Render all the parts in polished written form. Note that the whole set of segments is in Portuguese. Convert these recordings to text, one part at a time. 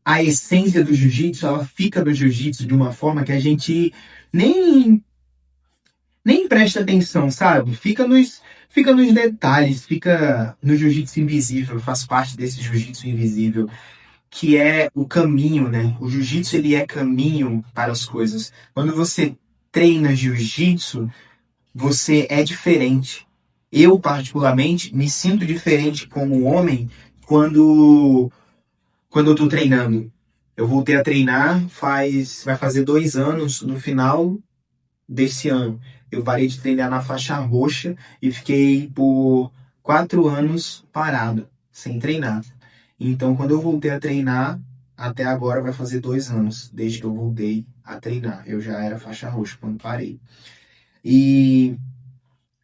a essência do jiu-jitsu, ela fica no jiu-jitsu de uma forma que a gente nem, nem presta atenção, sabe? Fica nos detalhes, fica no jiu-jitsu invisível, faz parte desse jiu-jitsu invisível, que é o caminho, né? O jiu-jitsu, ele é caminho para as coisas. Quando você treina jiu-jitsu, você é diferente. Eu, particularmente, me sinto diferente como homem quando, quando eu tô treinando. Eu voltei a treinar vai fazer 2 anos no final desse ano. Eu parei de treinar na faixa roxa e fiquei por 4 anos parado, sem treinar. Então, quando eu voltei a treinar, até agora vai fazer 2 anos, desde que eu voltei a treinar. Eu já era faixa roxa quando parei. E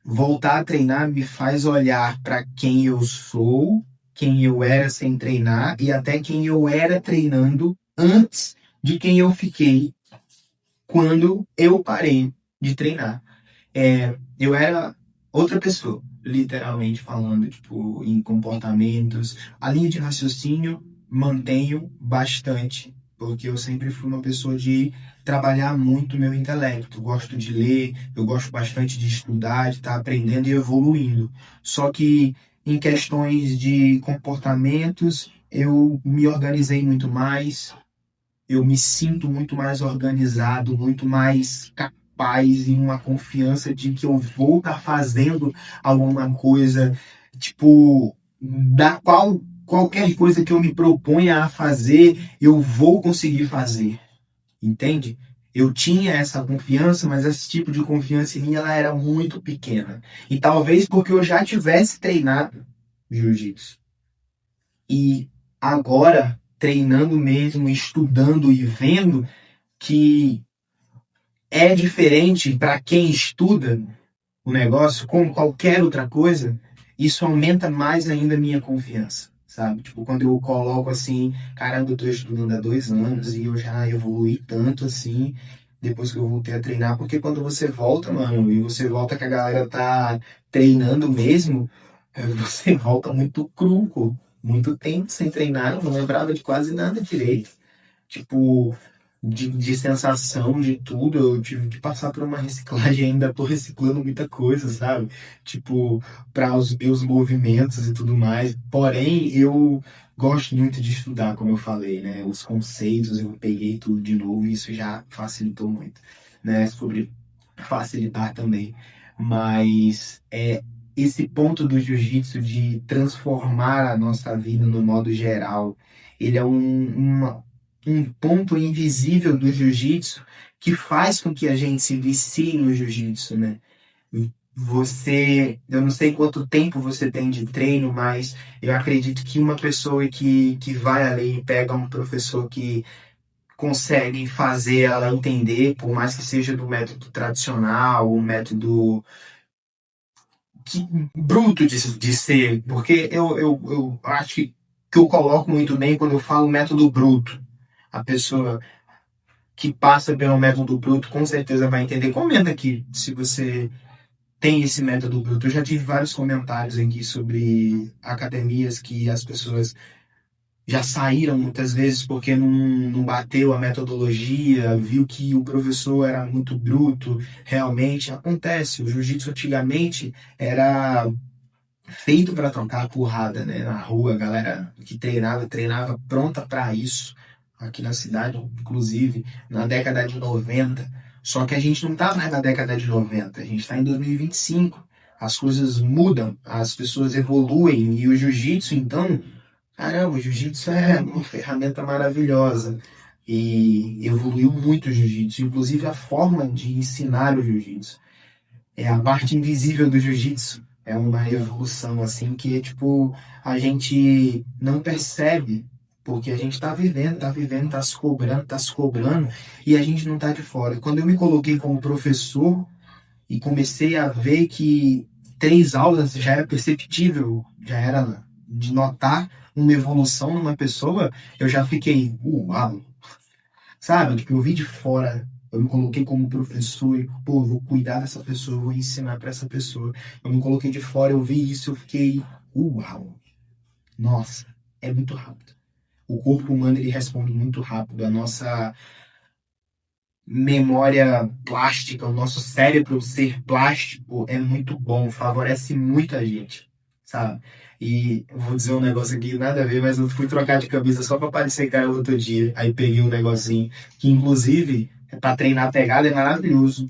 voltar a treinar me faz olhar para quem eu sou, quem eu era sem treinar e até quem eu era treinando antes de quem eu fiquei quando eu parei de treinar. Eu era outra pessoa, literalmente falando, tipo, em comportamentos. A linha de raciocínio mantenho bastante, porque eu sempre fui uma pessoa de trabalhar muito meu intelecto. Gosto de ler, eu gosto bastante de estudar, de estar aprendendo e evoluindo. Só que em questões de comportamentos, eu me organizei muito mais, eu me sinto muito mais organizado, muito mais capaz e uma confiança de que eu vou estar fazendo alguma coisa, tipo, da qual qualquer coisa que eu me proponha a fazer, eu vou conseguir fazer, entende? Eu tinha essa confiança, mas esse tipo de confiança em mim ela era muito pequena. E talvez porque eu já tivesse treinado jiu-jitsu. E agora, treinando mesmo, estudando e vendo que é diferente para quem estuda o negócio, como qualquer outra coisa, isso aumenta mais ainda a minha confiança, sabe? Tipo, quando eu coloco assim, caramba, eu tô estudando há 2 anos e eu já evolui tanto assim, depois que eu voltei a treinar, porque quando você volta, mano, e você volta que a galera tá treinando mesmo, você volta muito cru, muito tempo sem treinar, eu não lembrava de quase nada direito. Tipo, de sensação, de tudo, eu tive que passar por uma reciclagem, ainda tô reciclando muita coisa, sabe? Tipo, para os meus movimentos e tudo mais. Porém, eu gosto muito de estudar, como eu falei, né? Os conceitos, eu peguei tudo de novo e isso já facilitou muito, né? Sobre facilitar também. Mas esse ponto do jiu-jitsu de transformar a nossa vida no modo geral, ele é um ponto invisível do jiu-jitsu que faz com que a gente se vicie no jiu-jitsu, né? Eu não sei quanto tempo você tem de treino, mas eu acredito que uma pessoa que vai ali e pega um professor que consegue fazer ela entender, por mais que seja do método tradicional, o método bruto de ser, porque eu acho que eu coloco muito bem quando eu falo método bruto. A pessoa que passa pelo método bruto com certeza vai entender. Comenta aqui se você tem esse método bruto. Eu já tive vários comentários aqui sobre academias que as pessoas já saíram muitas vezes porque não bateu a metodologia, viu que o professor era muito bruto. Realmente acontece. O jiu-jitsu antigamente era feito para trocar a porrada, né? Na rua, a galera que treinava pronta para isso. Aqui na cidade, inclusive, na década de 90. Só que a gente não tá mais na década de 90, a gente está em 2025. As coisas mudam, as pessoas evoluem e o jiu-jitsu, então, caramba, o jiu-jitsu é uma ferramenta maravilhosa e evoluiu muito o jiu-jitsu, inclusive a forma de ensinar o jiu-jitsu é a parte invisível do jiu-jitsu. É uma evolução assim que tipo a gente não percebe porque a gente tá vivendo, tá se cobrando e a gente não tá de fora. Quando eu me coloquei como professor e comecei a ver que 3 aulas já era perceptível, já era de notar uma evolução numa pessoa, eu já fiquei, uau, sabe? Tipo, eu vi de fora, eu me coloquei como professor e, pô, eu vou cuidar dessa pessoa, eu vou ensinar para essa pessoa. Eu me coloquei de fora, eu vi isso, eu fiquei, uau, nossa, é muito rápido. o corpo humano ele responde muito rápido. A nossa memória plástica, o nosso cérebro ser plástico é muito bom, favorece muito a gente, sabe? E eu vou dizer um negócio aqui, nada a ver, mas eu fui trocar de camisa só pra parecer cara outro dia. Aí peguei um negocinho que, inclusive, é pra treinar pegada, é maravilhoso.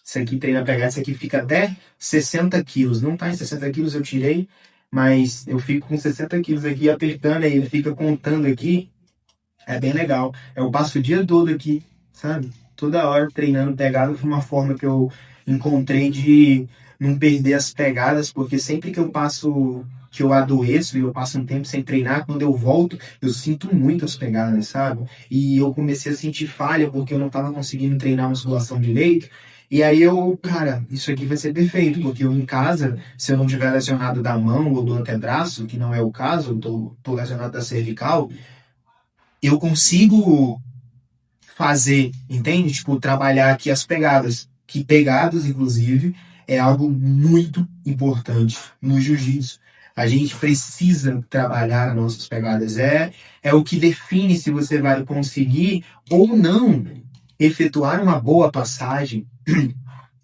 Isso aqui treina pegada, isso aqui fica até 60 quilos. Não tá em 60 quilos, eu tirei, mas eu fico com 60 quilos aqui apertando, aí ele fica contando aqui. É bem legal. Eu passo o dia todo aqui, sabe? Toda hora treinando pegada foi uma forma que eu encontrei de não perder as pegadas, porque sempre que eu passo, que eu adoeço e eu passo um tempo sem treinar, quando eu volto, eu sinto muito as pegadas, sabe? E eu comecei a sentir falha porque eu não estava conseguindo treinar musculação direito. E aí eu, cara, isso aqui vai ser perfeito, porque eu em casa, se eu não tiver lesionado da mão ou do antebraço, que não é o caso, eu tô lesionado da cervical, eu consigo fazer, entende? Tipo, trabalhar aqui as pegadas. Que pegadas, inclusive, é algo muito importante no jiu-jitsu. A gente precisa trabalhar as nossas pegadas. É o que define se você vai conseguir ou não efetuar uma boa passagem,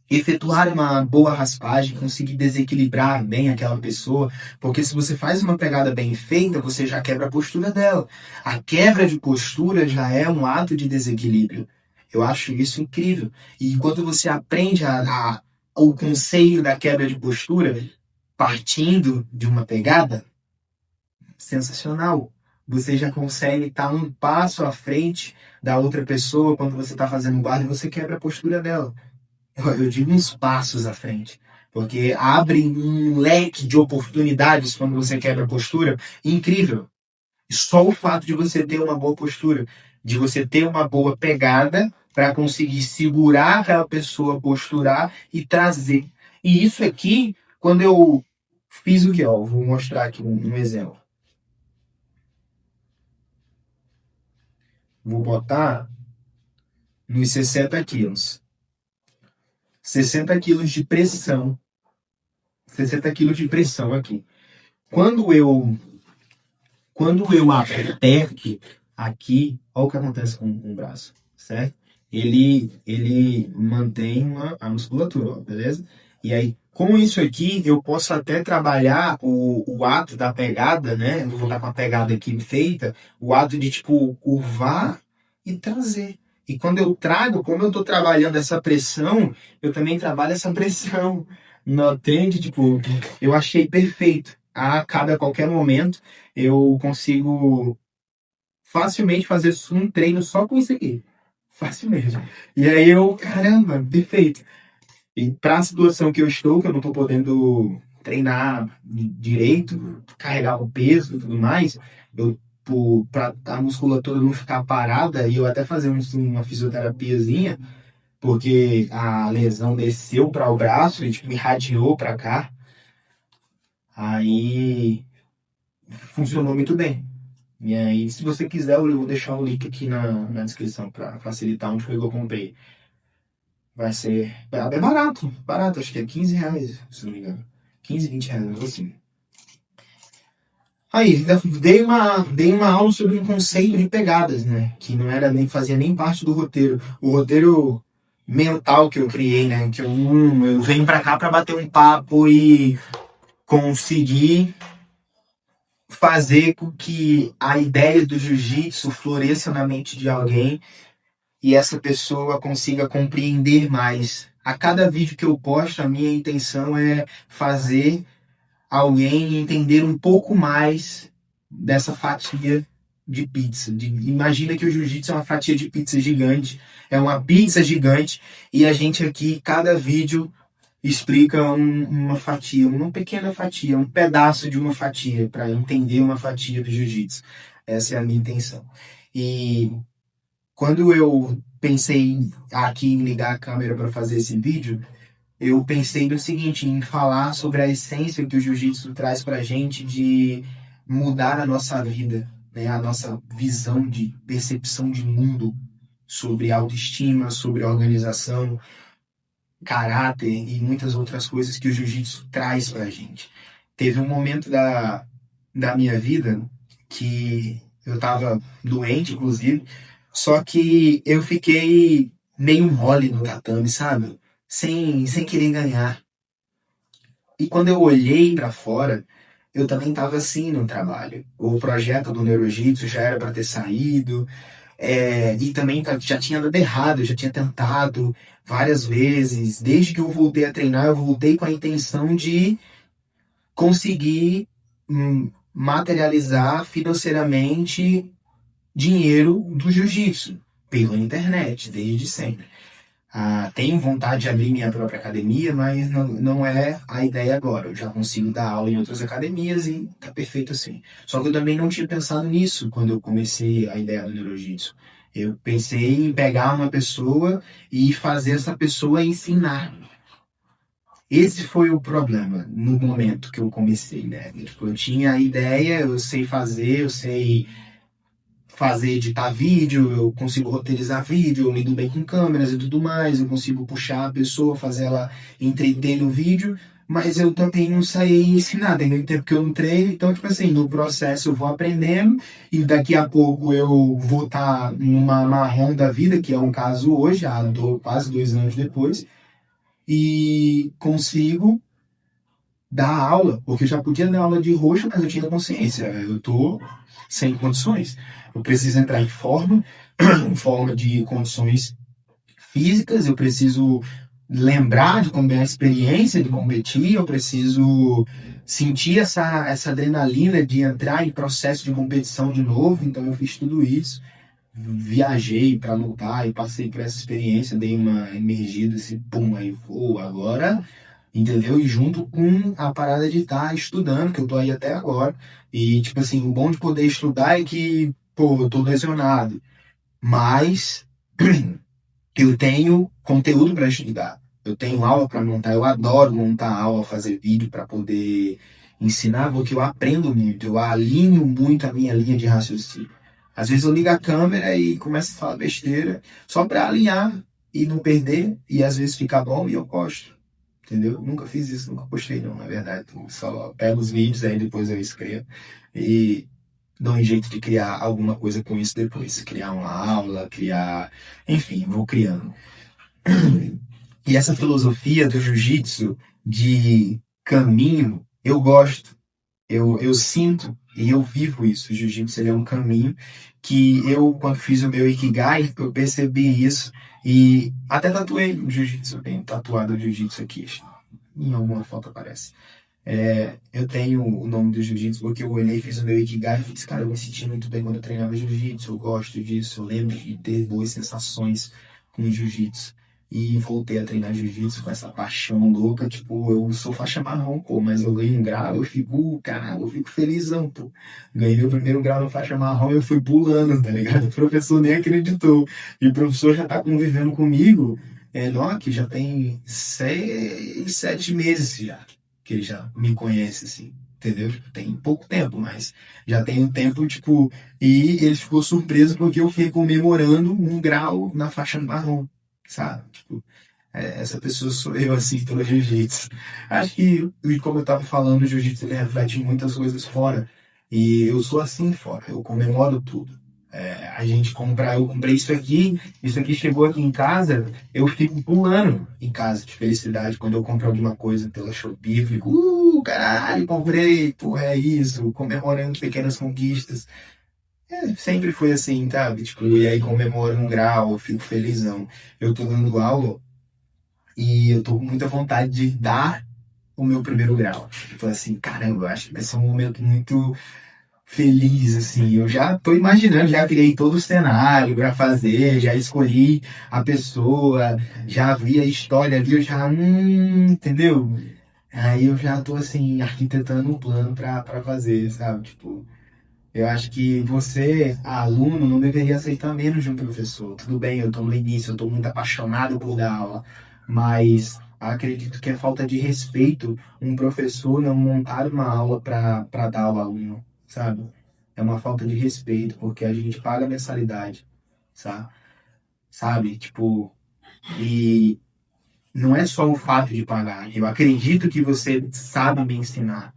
efetuar uma boa raspagem, conseguir desequilibrar bem aquela pessoa, porque se você faz uma pegada bem feita, você já quebra a postura dela. A quebra de postura já é um ato de desequilíbrio. Eu acho isso incrível. E quando você aprende o conceito da quebra de postura, partindo de uma pegada, sensacional. Você já consegue estar um passo à frente da outra pessoa quando você está fazendo guarda e você quebra a postura dela. Eu digo uns passos à frente, porque abre um leque de oportunidades quando você quebra a postura incrível. Só o fato de você ter uma boa postura, de você ter uma boa pegada para conseguir segurar aquela pessoa, posturar e trazer. E isso aqui, quando eu fiz o que? Ó, vou mostrar aqui um exemplo. Vou botar nos 60 quilos. 60 quilos de pressão. 60 quilos de pressão aqui. Quando eu aperto aqui, olha o que acontece com o braço, certo? Ele mantém a musculatura, ó, beleza? E aí, com isso aqui, eu posso até trabalhar o ato da pegada, né? Eu vou estar com a pegada aqui feita, o ato de, tipo, curvar e trazer. E quando eu trago, como eu estou trabalhando essa pressão, eu também trabalho essa pressão. Não entende? Tipo, eu achei perfeito. A qualquer momento, eu consigo facilmente fazer um treino só com isso aqui. Facilmente. E aí eu, caramba, perfeito. E para a situação que eu estou, que eu não estou podendo treinar direito, carregar o peso e tudo mais, eu para a musculatura não ficar parada e eu até fazer uma fisioterapiazinha, porque a lesão desceu para o braço e tipo, me irradiou para cá. Aí funcionou muito bem. E aí, se você quiser, eu vou deixar o link aqui na descrição para facilitar onde foi que eu comprei. Vai ser. É barato, barato, acho que é R$ 15, se não me engano. 15, R$ 20, assim. Aí, dei uma aula sobre um conceito de pegadas, né? Que não era nem, fazia nem parte do roteiro. O roteiro mental que eu criei, né? Que eu venho pra cá pra bater um papo e conseguir fazer com que a ideia do jiu-jitsu floresça na mente de alguém e essa pessoa consiga compreender mais. A cada vídeo que eu posto, a minha intenção é fazer alguém entender um pouco mais dessa fatia de pizza. Imagina que o jiu-jitsu é uma fatia de pizza gigante, é uma pizza gigante, e a gente aqui, cada vídeo explica uma fatia, uma pequena fatia, um pedaço de uma fatia, para entender uma fatia do jiu-jitsu. Essa é a minha intenção. E quando eu pensei aqui em ligar a câmera para fazer esse vídeo, eu pensei no seguinte, em falar sobre a essência que o jiu-jitsu traz para a gente de mudar a nossa vida, né? A nossa visão de percepção de mundo, sobre autoestima, sobre organização, caráter e muitas outras coisas que o jiu-jitsu traz para a gente. Teve um momento da minha vida que Eu tava doente, inclusive. Só que eu fiquei meio mole no tatame, sabe? Sem querer ganhar. E quando eu olhei pra fora, eu também tava assim no trabalho. O projeto do Neurojitsu já era pra ter saído, e também já tinha dado errado, eu já tinha tentado várias vezes. Desde que eu voltei a treinar, eu voltei com a intenção de conseguir materializar financeiramente dinheiro do jiu-jitsu pela internet, desde sempre. Tenho vontade de abrir minha própria academia, mas não é a ideia agora. Eu já consigo dar aula em outras academias e tá perfeito assim. Só que eu também não tinha pensado nisso quando eu comecei a ideia do Neurojitsu. Eu pensei em pegar uma pessoa e fazer essa pessoa ensinar. Esse foi o problema no momento que eu comecei, né? Tipo, eu tinha a ideia, eu sei fazer, eu sei editar vídeo, eu consigo roteirizar vídeo, eu lido bem com câmeras e tudo mais, eu consigo puxar a pessoa, fazer ela entender no vídeo, mas eu também não sei ensinar, tem muito tempo que eu não treino, então, tipo assim, no processo eu vou aprendendo e daqui a pouco eu vou estar numa marrom da vida, que é um caso hoje, quase 2 anos depois, e consigo dar aula, porque eu já podia dar aula de roxo, mas eu tinha consciência, eu tô sem condições. Eu preciso entrar em forma, forma de condições físicas, eu preciso lembrar de como é a experiência de competir, eu preciso sentir essa adrenalina de entrar em processo de competição de novo, então eu fiz tudo isso. Viajei para lutar e passei por essa experiência, dei uma emergida, assim, pum, aí vou agora, entendeu? E junto com a parada de estar estudando, que eu tô aí até agora. E, tipo assim, o bom de poder estudar é que, pô, eu tô lesionado, mas eu tenho conteúdo para estudar. Eu tenho aula para montar, eu adoro montar aula, fazer vídeo para poder ensinar, porque eu aprendo muito, eu alinho muito a minha linha de raciocínio. Às vezes eu ligo a câmera e começo a falar besteira só para alinhar e não perder, e às vezes fica bom e eu posto. Entendeu? Nunca fiz isso, nunca postei não, na verdade. Só pego os vídeos aí depois eu escrevo e dou um jeito de criar alguma coisa com isso depois. Criar uma aula, criar. Enfim, vou criando. E essa filosofia do jiu-jitsu de caminho, eu gosto, eu sinto e eu vivo isso. O jiu-jitsu é um caminho que eu, quando fiz o meu Ikigai, eu percebi isso e até tatuei o jiu-jitsu. Eu tenho tatuado o jiu-jitsu aqui, em alguma foto aparece. Eu tenho o nome do jiu-jitsu porque eu olhei, fiz o meu Ikigai e fiz, cara, eu me senti muito bem quando eu treinava jiu-jitsu, eu gosto disso, eu lembro de ter boas sensações com o jiu-jitsu. E voltei a treinar jiu-jitsu com essa paixão louca, tipo, eu sou faixa marrom, pô, mas eu ganhei um grau, eu fico, caralho, eu fico felizão, pô. Ganhei meu primeiro grau no faixa marrom e eu fui pulando, tá ligado? O professor nem acreditou. E o professor já tá convivendo comigo, não, que já tem 6, 7 meses já que ele já me conhece, assim, entendeu? Tem pouco tempo, mas já tem um tempo, tipo, e ele ficou surpreso porque eu fiquei comemorando um grau na faixa marrom, sabe? Tipo, essa pessoa sou eu, assim, pelo jiu-jitsu. Acho que, e como eu tava falando, o jiu-jitsu ele reflete muitas coisas fora, e eu sou assim fora, eu comemoro tudo. Eu comprei isso aqui chegou aqui em casa, eu fico pulando em casa de felicidade quando eu compro alguma coisa pela Shopee, eu fico, caralho, comprei, porra, é isso, comemorando pequenas conquistas. Sempre foi assim, sabe? Tipo, e aí comemoro um grau, eu fico felizão. Eu tô dando aula e eu tô com muita vontade de dar o meu primeiro grau. Eu tô assim, caramba, eu acho que vai ser um momento muito feliz, assim. Eu já tô imaginando, já criei todo o cenário para fazer, já escolhi a pessoa, já vi a história ali, eu já, entendeu? Aí eu já tô, assim, arquitetando um plano para fazer, sabe? Tipo, eu acho que você, aluno, não deveria aceitar menos de um professor. Tudo bem, eu tô no início, eu tô muito apaixonado por dar aula, mas acredito que é falta de respeito um professor não montar uma aula para dar ao aluno, sabe? É uma falta de respeito, porque a gente paga mensalidade, sabe? Sabe? Tipo, e não é só o fato de pagar. Eu acredito que você sabe me ensinar.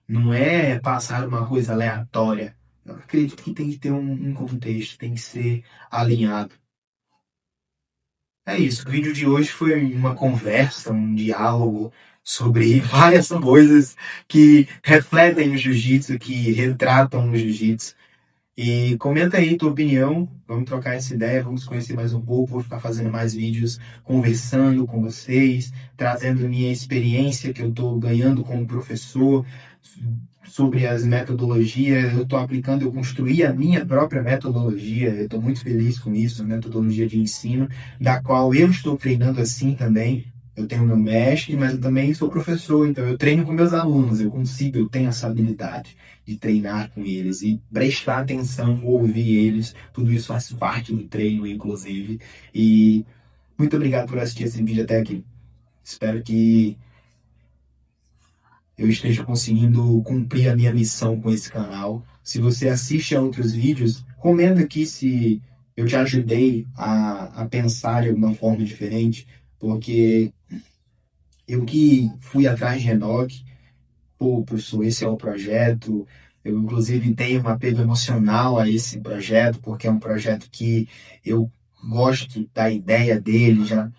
Não é passar uma coisa aleatória. Eu acredito que tem que ter um contexto, tem que ser alinhado. É isso, o vídeo de hoje foi uma conversa, um diálogo sobre várias coisas que refletem o jiu-jitsu, que retratam o jiu-jitsu. E comenta aí tua opinião, vamos trocar essa ideia, vamos conhecer mais um pouco, vou ficar fazendo mais vídeos, conversando com vocês, trazendo minha experiência que eu estou ganhando como professor, sobre as metodologias, eu estou aplicando, eu construí a minha própria metodologia, eu estou muito feliz com isso, a metodologia de ensino, da qual eu estou treinando assim também. Eu tenho meu mestre, mas eu também sou professor, então eu treino com meus alunos, eu tenho essa habilidade de treinar com eles e prestar atenção, ouvir eles, tudo isso faz parte do treino, inclusive. E muito obrigado por assistir esse vídeo até aqui. Espero que eu esteja conseguindo cumprir a minha missão com esse canal. Se você assiste a outros vídeos, comenta aqui se eu te ajudei a pensar de alguma forma diferente, porque eu que fui atrás de Enoch, pô, professor, esse é o projeto. Eu, inclusive, tenho um apego emocional a esse projeto, porque é um projeto que eu gosto da ideia dele, já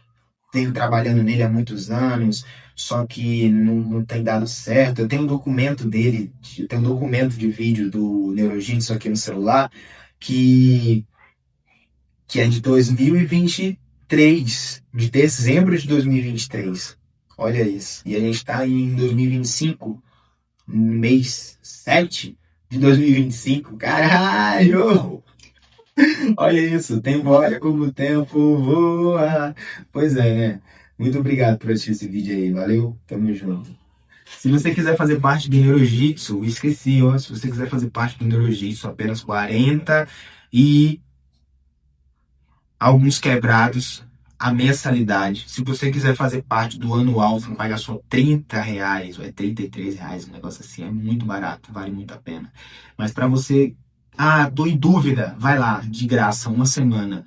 tenho trabalhando nele há muitos anos, só que não tem dado certo. Eu tenho um documento dele, eu tenho um documento de vídeo do Neurojitsu aqui no celular, que, que é de 2023, de dezembro de 2023. Olha isso. E a gente está em 2025, mês 7 de 2025. Caralho! Olha isso, o tempo, olha como o tempo voa. Pois é, né? Muito obrigado por assistir esse vídeo aí, valeu? Tamo junto. Se você quiser fazer parte do Neurojitsu, esqueci, ó. Se você quiser fazer parte do Neurojitsu, apenas 40 e alguns quebrados a mensalidade. Se você quiser fazer parte do anual, você paga só R$30 ou é R$33, um negócio assim. É muito barato, vale muito a pena. Mas para você... Ah, tô em dúvida. Vai lá, de graça, uma semana.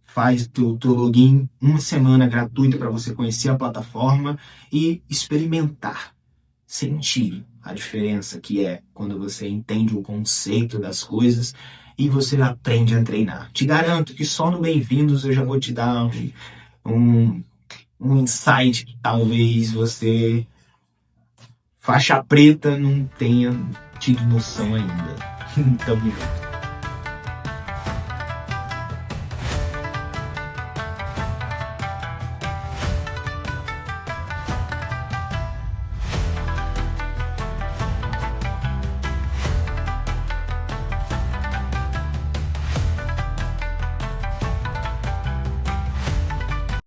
Faz teu login, uma semana gratuita para você conhecer a plataforma e experimentar, sentir a diferença que é quando você entende o conceito das coisas e você aprende a treinar. Te garanto que só no Bem-vindos eu já vou te dar um insight que talvez você, faixa preta, não tenha tido noção ainda. Tamo junto.